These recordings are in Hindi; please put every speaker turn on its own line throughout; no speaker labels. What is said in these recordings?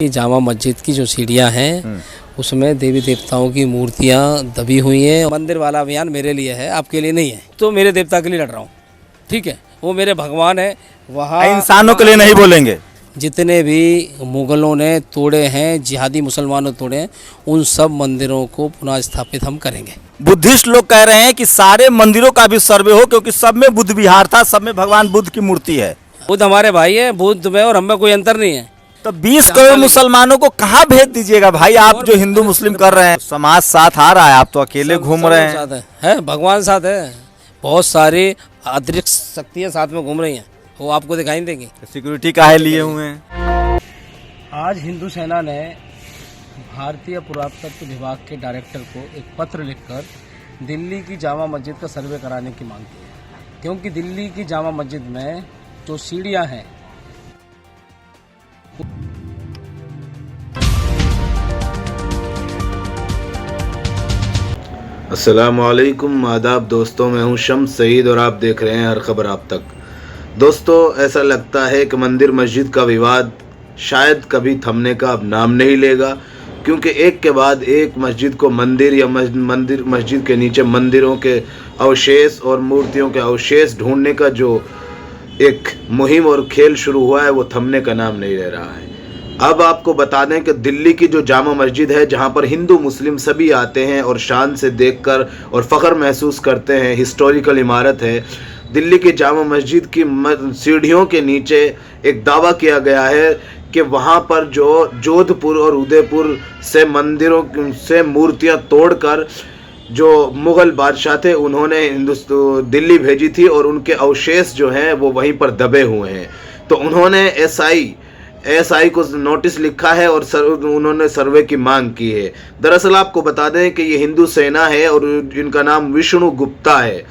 जामा मस्जिद की जो सीढ़ियाँ हैं उसमें देवी देवताओं की मूर्तियाँ दबी हुई हैं। मंदिर वाला अभियान मेरे लिए है, आपके लिए नहीं है। तो मेरे देवता के लिए लड़ रहा हूँ, ठीक है, वो मेरे भगवान है। वहाँ
इंसानों के लिए नहीं बोलेंगे।
जितने भी मुगलों ने तोड़े हैं, जिहादी मुसलमानों तोड़े हैं, उन सब मंदिरों को पुनः स्थापित हम करेंगे।
बुद्धिस्ट लोग कह रहे हैं कि सारे मंदिरों का भी सर्वे हो, क्योंकि सब में बुद्ध विहार था, सब में भगवान बुद्ध की मूर्ति है।
बुद्ध हमारे भाई है, बुद्ध में और हम में कोई अंतर नहीं है।
तो 20 करोड़ मुसलमानों को कहाँ भेज दीजिएगा भाई? आप जो हिंदू मुस्लिम कर रहे हैं, समाज साथ आ रहा है, आप तो अकेले घूम रहे हैं।
साथ है, भगवान साथ है, बहुत सारी अतिरिक्त शक्तियाँ साथ में घूम रही हैं, वो आपको दिखाई देंगी।
सिक्योरिटी काहे लिए हुए हैं?
आज हिंदू सेना ने भारतीय पुरातत्व विभाग के डायरेक्टर को एक पत्र लिखकर दिल्ली की जामा मस्जिद का सर्वे कराने की मांग की है, क्योंकि दिल्ली की जामा मस्जिद में जो सीढ़ियां हैं
अस्सलामुअलैकुम, आदाब दोस्तों। मैं हूं शम्स सईद और आप देख रहे हैं हर खबर आप तक। दोस्तों, ऐसा लगता है कि मंदिर मस्जिद का विवाद शायद कभी थमने का अब नाम नहीं लेगा, क्योंकि एक के बाद एक मस्जिद को मंदिर या मस्जिद के नीचे मंदिरों के अवशेष और मूर्तियों के अवशेष ढूंढने का जो एक मुहिम और खेल शुरू हुआ है वो थमने का नाम नहीं ले रहा है। अब आपको बता दें कि दिल्ली की जो जामा मस्जिद है, जहां पर हिंदू मुस्लिम सभी आते हैं और शान से देखकर और फ़ख्र महसूस करते हैं, हिस्टोरिकल इमारत है। दिल्ली की जामा मस्जिद की सीढ़ियों के नीचे एक दावा किया गया है कि वहां पर जो जोधपुर और उदयपुर से मंदिरों से मूर्तियां तोड़कर जो मुग़ल बादशाह थे उन्होंने दिल्ली भेजी थी और उनके अवशेष जो हैं वो वहीं पर दबे हुए हैं। तो उन्होंने एसआई को नोटिस लिखा है और उन्होंने सर्वे की मांग की है। दरअसल आपको बता दें कि ये हिंदू सेना है और इनका नाम विष्णु गुप्ता है।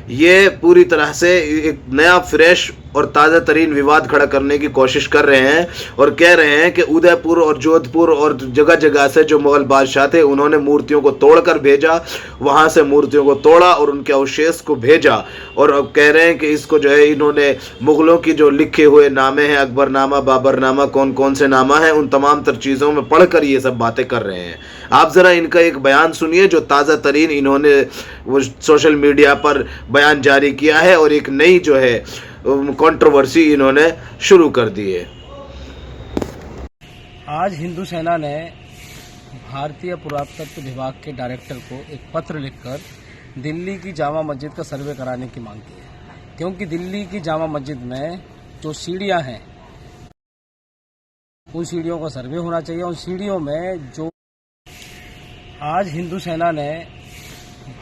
ये पूरी तरह से एक नया फ्रेश और ताज़ा तरीन विवाद खड़ा करने की कोशिश कर रहे हैं और कह रहे हैं कि उदयपुर और जोधपुर और जगह जगह से जो मुग़ल बादशाह थे उन्होंने मूर्तियों को तोड़कर भेजा, वहाँ से मूर्तियों को तोड़ा और उनके अवशेष को भेजा। और अब कह रहे हैं कि इसको जो है इन्होंने मुग़लों की जो लिखे हुए नामे हैं, अकबरनामा, बाबरनामा, कौन कौन से नामा हैं, उन तमाम तर चीज़ों में पढ़कर ये सब बातें कर रहे हैं। आप ज़रा इनका एक बयान सुनिए जो ताज़ा तरीन इन्होंने वो सोशल मीडिया पर बयान जारी किया है और एक नई जो है कंट्रोवर्सी इन्होंने शुरू कर दी है।
आज हिंदू सेना ने भारतीय पुरातत्व विभाग के डायरेक्टर को एक पत्र लिखकर दिल्ली की जामा मस्जिद का सर्वे कराने की मांग की है, क्योंकि दिल्ली की जामा मस्जिद में जो सीढ़ियां हैं उन सीढ़ियों का सर्वे होना चाहिए। उन सीढ़ियों में जो आज हिंदू सेना ने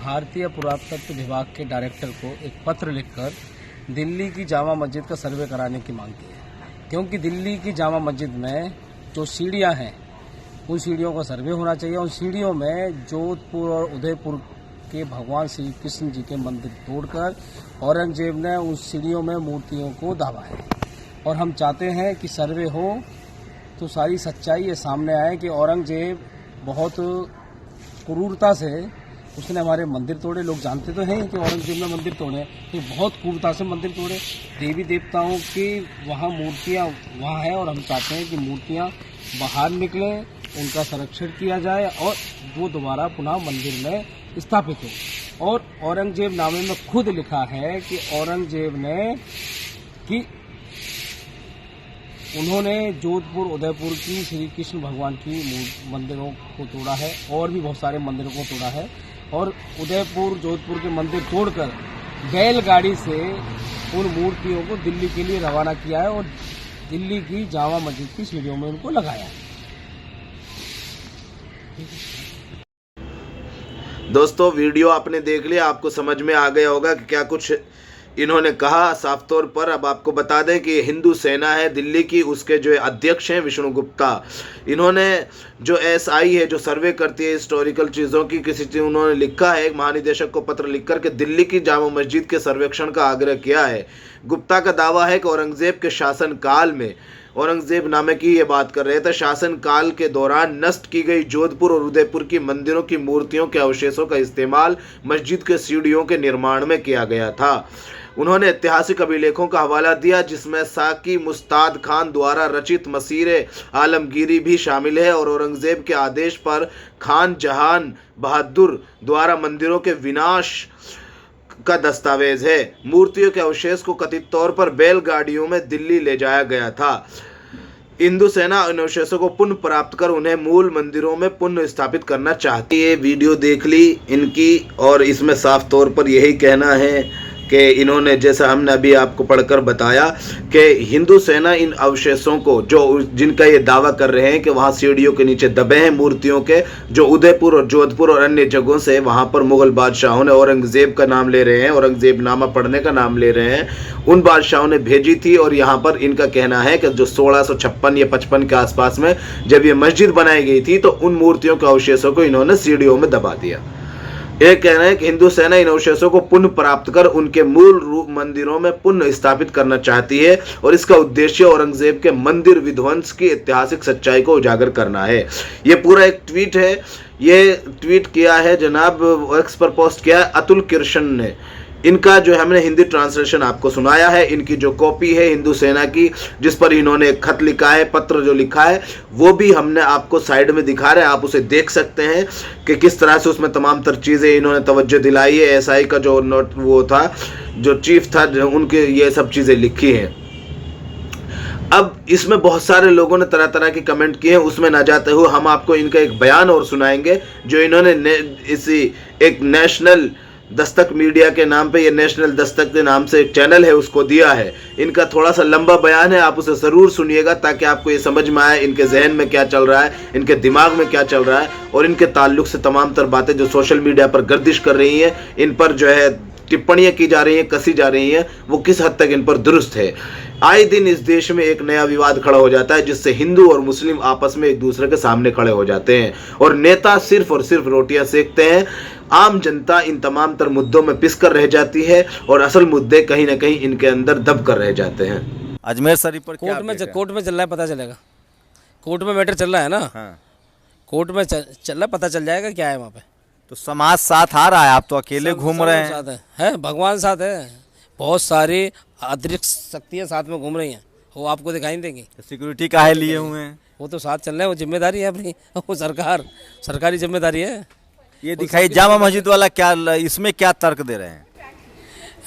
भारतीय पुरातत्व विभाग के डायरेक्टर को एक पत्र लिखकर दिल्ली की जामा मस्जिद का सर्वे कराने की मांग की है, क्योंकि दिल्ली की जामा मस्जिद में जो सीढ़ियां हैं उन सीढ़ियों का सर्वे होना चाहिए। उन सीढ़ियों में जोधपुर और उदयपुर के भगवान श्री कृष्ण जी के मंदिर तोड़कर औरंगजेब ने उन सीढ़ियों में मूर्तियों को दाबा है। और हम चाहते हैं कि सर्वे हो तो सारी सच्चाई ये सामने आए कि औरंगजेब बहुत क्रूरता से उसने हमारे मंदिर तोड़े। लोग जानते तो हैं कि औरंगजेब ने मंदिर तोड़े, तो बहुत क्रूरता से मंदिर तोड़े। देवी देवताओं की वहाँ मूर्तियाँ वहाँ है और हम चाहते हैं कि मूर्तियाँ बाहर निकलें, उनका संरक्षण किया जाए और वो दोबारा पुनः मंदिर में स्थापित हो। और औरंगजेब नामे में खुद लिखा है कि औरंगजेब ने कि उन्होंने जोधपुर उदयपुर की श्री कृष्ण भगवान की मंदिरों को तोड़ा है और भी बहुत सारे मंदिरों को तोड़ा है और उदयपुर जोधपुर के मंदिर तोड़कर बैलगाड़ी से उन मूर्तियों को दिल्ली के लिए रवाना किया है और दिल्ली की जामा मस्जिद की सीढ़ियों में उनको लगाया है।
दोस्तों, वीडियो आपने देख लिया, आपको समझ में आ गया होगा कि क्या कुछ इन्होंने कहा साफ तौर पर। अब आपको बता दें कि हिंदू सेना है दिल्ली की, उसके जो अध्यक्ष हैं विष्णु गुप्ता, इन्होंने जो एसआई है जो सर्वे करती है हिस्टोरिकल चीज़ों की, किसी चीज़ उन्होंने लिखा है, एक महानिदेशक को पत्र लिखकर के दिल्ली की जामा मस्जिद के सर्वेक्षण का आग्रह किया है। गुप्ता का दावा है कि औरंगजेब के शासनकाल में, औरंगजेब नामे की ये बात कर रहे थे, शासनकाल के दौरान नष्ट की गई जोधपुर और उदयपुर की मंदिरों की मूर्तियों के अवशेषों का इस्तेमाल मस्जिद के सीढ़ियों के निर्माण में किया गया था। उन्होंने ऐतिहासिक अभिलेखों का हवाला दिया जिसमें साकी मुस्ताद खान द्वारा रचित मसीरे आलमगीरी भी शामिल है और औरंगजेब के आदेश पर खान जहान बहादुर द्वारा मंदिरों के विनाश का दस्तावेज है। मूर्तियों के अवशेष को कथित तौर पर बैलगाड़ियों में दिल्ली ले जाया गया था। हिंदू सेना इन अवशेषों को पुनः प्राप्त कर उन्हें मूल मंदिरों में पुनः स्थापित करना चाहती है। ये वीडियो देख ली इनकी और इसमें साफ तौर पर यही कहना है कि इन्होंने, जैसा हमने अभी आपको पढ़कर बताया, कि हिंदू सेना इन अवशेषों को, जो जिनका ये दावा कर रहे हैं कि वहाँ सीढ़ियों के नीचे दबे हैं मूर्तियों के, जो उदयपुर और जोधपुर और अन्य जगहों से वहाँ पर मुगल बादशाहों ने औरंगजेब का नाम ले रहे हैं, औरंगजेब नामा पढ़ने का नाम ले रहे हैं, उन बादशाहों ने भेजी थी। और यहाँ पर इनका कहना है कि जो 1656 या 55 के आसपास में जब ये मस्जिद बनाई गई थी तो उन मूर्तियों के अवशेषों को इन्होंने सीढ़ियों में दबा दिया। ये कह रहे हैं कि हिंदू सेना इन अवशेषों को पुनः प्राप्त कर उनके मूल रूप मंदिरों में पुनः स्थापित करना चाहती है और इसका उद्देश्य औरंगजेब के मंदिर विध्वंस की ऐतिहासिक सच्चाई को उजागर करना है। ये पूरा एक ट्वीट है। ये ट्वीट किया है जनाब, एक्स पर पोस्ट किया है अतुल कृष्ण ने। इनका जो हमने हिंदी ट्रांसलेशन आपको सुनाया है, इनकी जो कॉपी है हिंदू सेना की, जिस पर इन्होंने एक खत लिखा है, पत्र जो लिखा है, वो भी हमने आपको साइड में दिखा रहे हैं। आप उसे देख सकते हैं कि किस तरह से उसमें तमाम तर चीज़ें इन्होंने तवज्जो दिलाई है। एसआई का जो नोट वो था, जो चीफ था, उनके ये सब चीज़ें लिखी हैं। अब इसमें बहुत सारे लोगों ने तरह तरह के कमेंट किए हैं, उसमें ना जाते हुए हम आपको इनका एक बयान और सुनाएंगे जो इन्होंने इसी एक नेशनल दस्तक मीडिया के नाम पे, ये नेशनल दस्तक के नाम से एक चैनल है, उसको दिया है। इनका थोड़ा सा लंबा बयान है, आप उसे ज़रूर सुनिएगा ताकि आपको ये समझ में आए इनके जहन में क्या चल रहा है, इनके दिमाग में क्या चल रहा है और इनके ताल्लुक से तमाम तर बातें जो सोशल मीडिया पर गर्दिश कर रही हैं, इन पर जो है टिप्पणियां की जा रही हैं, कसी जा रही हैं, वो किस हद तक इन पर दुरुस्त है। आए दिन इस देश में एक नया विवाद खड़ा हो जाता है जिससे हिंदू और मुस्लिम आपस में एक दूसरे के सामने खड़े हो जाते हैं और नेता सिर्फ और सिर्फ रोटियां सेकते हैं। आम जनता इन तमाम तर मुद्दों में पिस कर रह जाती है और असल मुद्दे कहीं ना कहीं इनके अंदर दब कर रह जाते हैं।
अजमेर शरीफ पर क्या
कोर्ट में चल रहा है, पता चलेगा। कोर्ट में मैटर चल रहा है ना।
हाँ।
कोर्ट में चल रहा है, पता चल जाएगा क्या है वहाँ पे।
तो समाज साथ आ रहा है, आप तो अकेले घूम रहे हैं।
साथ है, भगवान साथ है, बहुत सारी अतिरिक्त शक्तियाँ साथ में घूम रही हैं, वो आपको दिखाई देंगी।
सिक्योरिटी काहे लिए हुए हैं?
वो तो साथ चल रहे हैं, वो जिम्मेदारी है अपनी, वो सरकारी जिम्मेदारी है।
ये दिखाई जामा मस्जिद वाला क्या, इसमें क्या तर्क दे रहे हैं?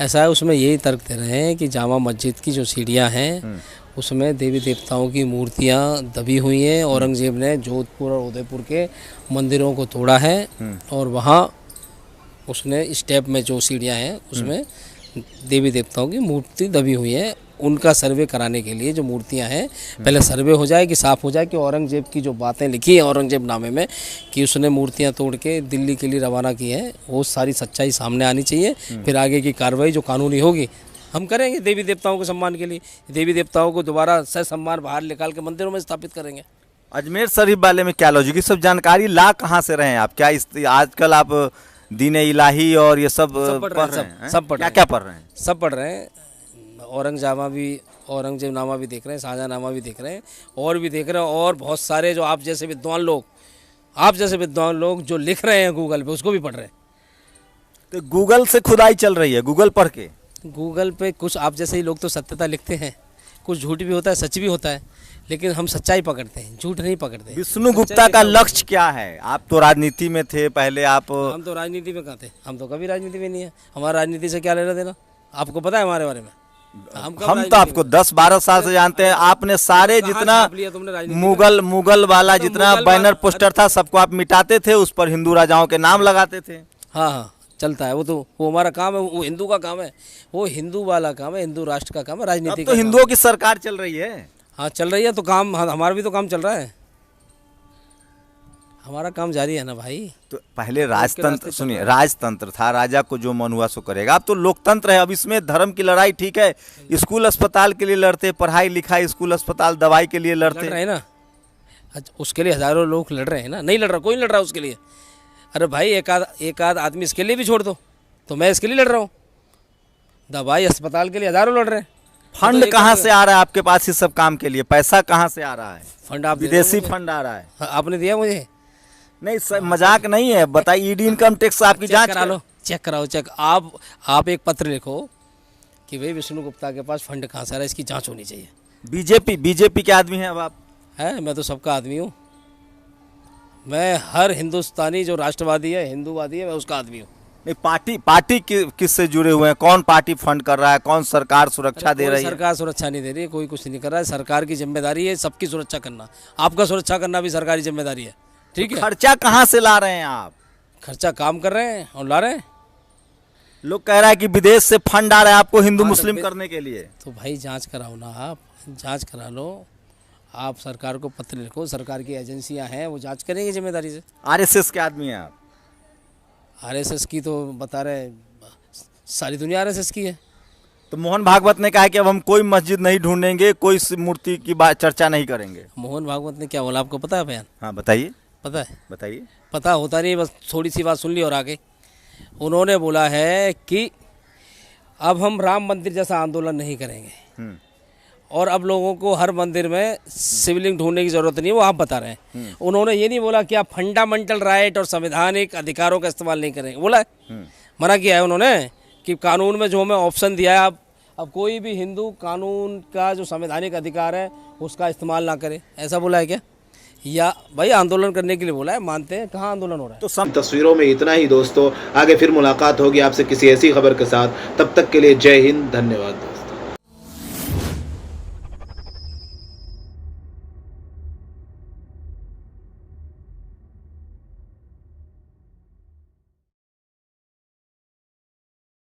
ऐसा है, उसमें यही तर्क दे रहे हैं कि जामा मस्जिद की जो सीढ़ियाँ हैं उसमें देवी देवताओं की मूर्तियाँ दबी हुई हैं। औरंगजेब ने जोधपुर और उदयपुर के मंदिरों को तोड़ा है और वहाँ उसने स्टेप में जो सीढ़ियाँ हैं उसमें देवी देवताओं की मूर्ति दबी हुई है। उनका सर्वे कराने के लिए जो मूर्तियां हैं, पहले सर्वे हो जाए कि साफ हो जाए कि औरंगजेब की जो बातें लिखी हैं औरंगजेब नामे में कि उसने मूर्तियां तोड़ के दिल्ली के लिए रवाना की है, वो सारी सच्चाई सामने आनी चाहिए। फिर आगे की कार्रवाई जो कानूनी होगी हम करेंगे देवी देवताओं के सम्मान के लिए। देवी देवताओं को दोबारा सह सम्मान बाहर निकाल के मंदिरों में स्थापित करेंगे।
अजमेर शरीफ वाले में क्या लॉजिक, सब जानकारी ला कहाँ से रहे हैं आप? क्या आजकल आप दीन इलाही और ये सब पढ़ रहे हैं?
सब पढ़ रहे हैं।
क्या पढ़ रहे हैं?
सब पढ़ रहे हैं। औरंगजेब नामा भी देख रहे हैं, शाहजहां नामा भी देख रहे हैं और भी देख रहे हैं। और बहुत सारे जो आप जैसे विद्वान लोग जो लिख रहे हैं गूगल पे, उसको भी पढ़ रहे हैं।
तो गूगल से खुदाई चल रही है, गूगल पढ़ के।
गूगल पे कुछ आप जैसे ही लोग तो सत्यता लिखते हैं, कुछ झूठ भी होता है, सच भी होता है, लेकिन हम सच्चाई पकड़ते हैं, झूठ नहीं पकड़ते।
विष्णु गुप्ता का लक्ष्य क्या है? आप तो राजनीति में थे पहले, आप।
हम तो राजनीति में कहाँ थे? हम तो कभी राजनीति में नहीं है। हमारा राजनीति से क्या लेना देना? आपको पता है हमारे बारे में?
हम तो आपको 10-12 साल से जानते हैं। आपने सारे जितना मुगल वाला जितना बैनर पोस्टर था सबको आप मिटाते थे, उस पर हिंदू राजाओं के नाम लगाते थे।
हाँ, चलता है वो हमारा काम है, वो हिंदू का काम है, वो हिंदू वाला काम है, हिंदू राष्ट्र का काम है। राजनीति
तो हिंदुओं की सरकार चल रही है।
हाँ, चल रही है तो काम, हमारा भी तो काम चल रहा है, हमारा काम जारी है ना भाई।
तो पहले राजतंत्र, सुनिए, राजतंत्र था, राजा को जो मन हुआ सो करेगा। अब तो लोकतंत्र है। अब इसमें धर्म की लड़ाई ठीक है, स्कूल अस्पताल के लिए लड़ते, पढ़ाई लिखाई, स्कूल अस्पताल, दवाई के लिए लड़ते
हैं ना। उसके लिए हजारों लोग लड़ रहे हैं ना। नहीं लड़ रहा, कोई लड़ रहा उसके लिए। अरे भाई, एक आध आदमी इसके लिए भी छोड़ दो, तो मैं इसके लिए लड़ रहा हूँ। दवाई अस्पताल के लिए हजारों लड़ रहे हैं।
फंड कहाँ से आ रहा है आपके पास इस सब काम के लिए? पैसा कहाँ से आ रहा है?
फंड आप
विदेशी फंड आ रहा है?
आपने दिया मुझे?
नहीं सर, मजाक नहीं है, बताइए। ईडी इनकम टैक्स आपकी जांच
करा लो, चेक कराओ। आप एक पत्र लिखो, कि भाई विष्णु गुप्ता के पास फंड कहाँ से आ रहा है, इसकी जांच होनी चाहिए।
बीजेपी के आदमी हैं अब आप?
है, मैं तो सबका आदमी हूँ। मैं हर हिंदुस्तानी जो राष्ट्रवादी है, हिंदूवादी है, मैं उसका आदमी हूँ।
नहीं, पार्टी किससे जुड़े हुए हैं? कौन पार्टी फंड कर रहा है? कौन सरकार सुरक्षा दे रही है?
सरकार सुरक्षा नहीं दे रही है, कोई कुछ नहीं कर रहा है। सरकार की जिम्मेदारी है सबकी सुरक्षा करना, आपका सुरक्षा करना भी सरकारी जिम्मेदारी है। ठीक है,
खर्चा कहाँ से ला रहे हैं आप?
खर्चा काम कर रहे हैं और ला रहे हैं।
लोग कह रहा है कि विदेश से फंड आ रहा है आपको हिंदू मुस्लिम करने के लिए।
तो भाई जांच कराओ ना, आप जांच करा लो। आप सरकार को पत्र लिखो, सरकार की एजेंसियां हैं वो जांच करेंगी जिम्मेदारी से।
आरएसएस के आदमी हैं आप?
आरएसएस की तो बता रहे, सारी दुनिया आरएसएस की है।
तो मोहन भागवत ने कहा है कि अब हम कोई मस्जिद नहीं ढूंढेंगे, कोई मूर्ति की बात चर्चा नहीं करेंगे।
मोहन भागवत ने क्या बोला आपको पता है बयान?
हाँ बताइए।
पता है?
बताइए।
पता होता नहीं, बस थोड़ी सी बात सुन ली और आगे। उन्होंने बोला है कि अब हम राम मंदिर जैसा आंदोलन नहीं करेंगे और अब लोगों को हर मंदिर में शिवलिंग ढूंढने की जरूरत नहीं है, वो आप बता रहे हैं। उन्होंने ये नहीं बोला कि आप फंडामेंटल राइट और संवैधानिक अधिकारों का इस्तेमाल नहीं करेंगे, बोला है। मना किया है उन्होंने कि कानून में जो हमें ऑप्शन दिया है, अब कोई भी हिंदू कानून का जो संवैधानिक अधिकार है उसका इस्तेमाल ना करे, ऐसा बोला है क्या? या भाई आंदोलन करने के लिए बोला है, मानते हैं। कहाँ आंदोलन हो रहा है?
तो
तस्वीरों में इतना ही दोस्तों, आगे फिर मुलाकात होगी आपसे किसी ऐसी खबर के साथ। तब तक के लिए जय हिंद, धन्यवाद।